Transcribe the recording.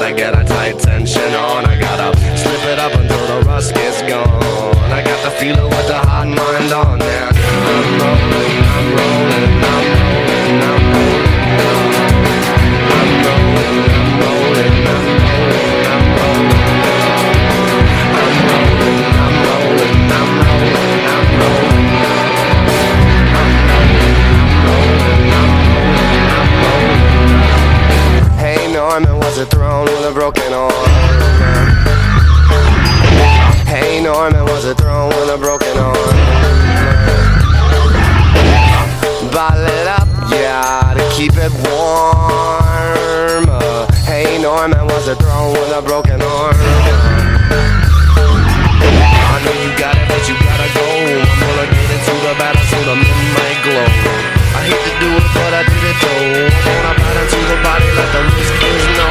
gotta get a tight tension on. I gotta slip it up until the rust gets gone. I got the feeling with the hot mind on now. I'm rolling, I'm rolling, I'm rolling, I'm rolling. I'm rolling, I'm rolling, I'm rolling, I'm rolling. I'm rolling, I'm rolling, I'm rolling, I'm rolling. Hey Norman, was it thrown with a broken arm? Hey Norman, was it thrown with a broken arm? Bottle it up, yeah, to keep it warm. Hey Norman, was it thrown with a broken arm? I know you got it, but you gotta go. I'm gonna get into the battle so the midnight glow. I hate to do it, but I did it though. I'm gonna bite into the body like the risk is no.